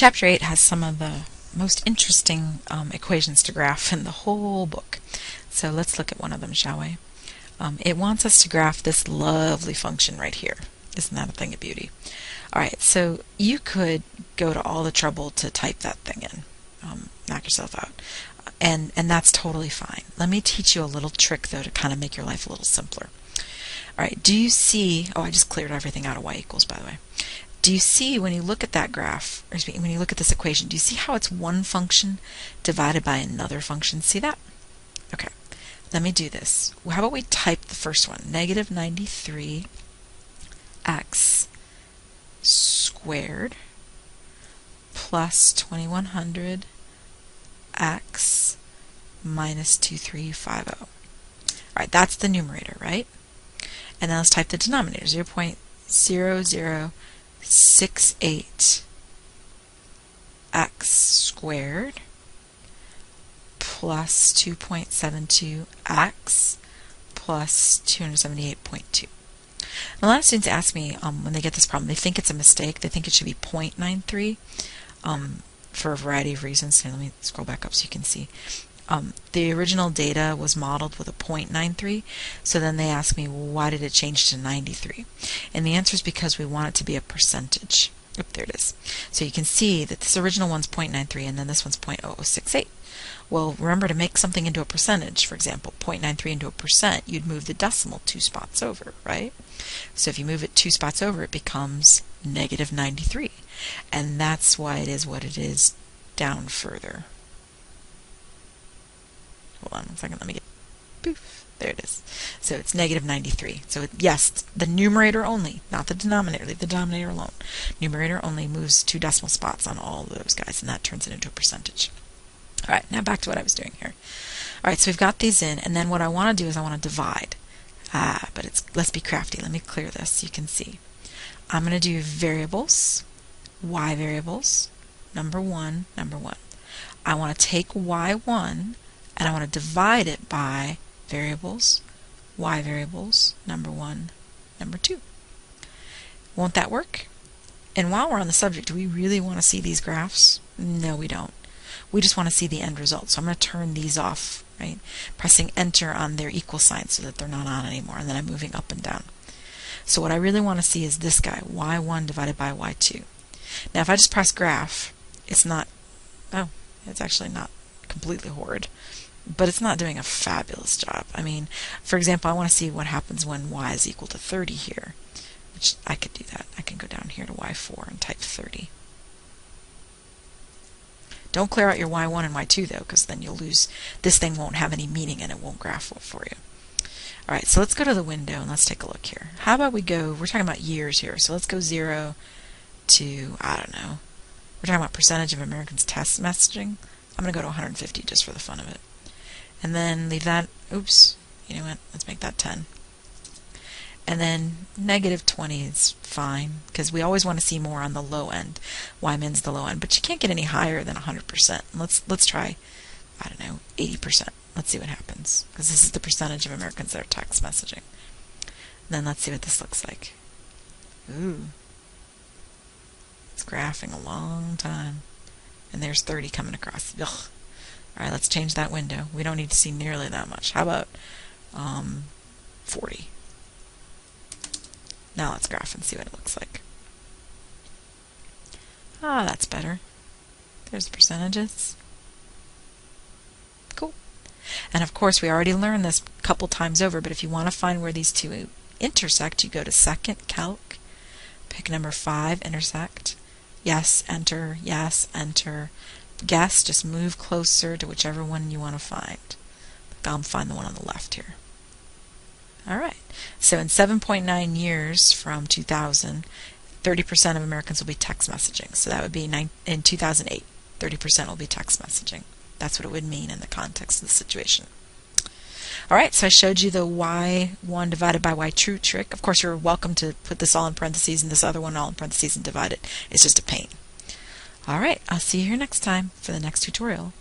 Chapter 8 has some of the most interesting equations to graph in the whole book. So let's look at one of them, shall we? It wants us to graph this lovely function right here. Isn't that a thing of beauty? Alright, so you could go to all the trouble to type that thing in. Knock yourself out. And that's totally fine. Let me teach you a little trick, though, to kind of make your life a little simpler. Alright, do you see... Oh, I just cleared everything out of y equals, by the way. Do you see, when you look at that graph, or when you look at this equation, do you see how it's one function divided by another function? See that? Okay, let me do this. How about we type the first one? Negative 93x squared plus 2100x minus 2350. Alright, that's the numerator, right? And then let's type the denominator, 0.0068x squared plus 2.72x plus 278.2. A lot of students ask me when they get this problem, they think it's a mistake. They think it should be 0.93 for a variety of reasons. Here, let me scroll back up so you can see. The original data was modeled with a 0.93, so then they ask me, well, why did it change to 93? And the answer is because we want it to be a percentage. Oh, there it is. So you can see that this original one's 0.93 and then this one's 0.0068. Well, remember, to make something into a percentage, for example, 0.93 into a percent, you'd move the decimal 2 spots over, right? So if you move it 2 spots over, it becomes negative 93. And that's why it is what it is down further. Hold on one second, let me get, poof, there it is. So it's negative 93. So yes, the numerator only, not the denominator, leave the denominator alone. Numerator only moves 2 decimal spots on all of those guys, and that turns it into a percentage. Alright, now back to what I was doing here. Alright, so we've got these in, and then what I want to do is I want to divide. But let's be crafty. Let me clear this so you can see. I'm going to do variables, y variables, number 1, number 1. I want to take y1 and I want to divide it by variables, y variables, number 1, number 2. Won't that work? And while we're on the subject, do we really want to see these graphs? No, we don't. We just want to see the end result. So I'm going to turn these off, right? Pressing enter on their equal sign so that they're not on anymore, and then I'm moving up and down. So what I really want to see is this guy, y1 divided by y2. Now if I just press graph, it's not, oh, it's actually not completely horrid, but it's not doing a fabulous job. I mean, for example, I want to see what happens when y is equal to 30 here, which I could do that. I can go down here to y4 and type 30. Don't clear out your y1 and y2 though, because then you'll lose, this thing won't have any meaning and it won't graph for you. Alright, so let's go to the window and let's take a look here. How about we go, we're talking about years here, so let's go 0 to, I don't know, we're talking about percentage of Americans test messaging. I'm going to go to 150 just for the fun of it. And then leave that, oops, you know what, let's make that 10. And then negative 20 is fine, because we always want to see more on the low end. Y-min's the low end, but you can't get any higher than 100%. Let's try, I don't know, 80%. Let's see what happens, because this is the percentage of Americans that are text messaging. And then let's see what this looks like. Ooh. It's graphing a long time. And there's 30 coming across. Ugh. Alright, let's change that window. We don't need to see nearly that much. How about 40? Now let's graph and see what it looks like. Ah, that's better. There's the percentages. Cool. And of course, we already learned this a couple times over, but if you want to find where these two intersect, you go to Second Calc, pick number 5, intersect. Yes, enter. Yes, enter. Guess, just move closer to whichever one you want to find. I'll find the one on the left here. Alright, so in 7.9 years from 2000, 30% of Americans will be text messaging. So that would be in 2008, 30% will be text messaging. That's what it would mean in the context of the situation. Alright, so I showed you the y1 divided by y2 trick. Of course, you're welcome to put this all in parentheses and this other one all in parentheses and divide it. It's just a pain. Alright, I'll see you here next time for the next tutorial.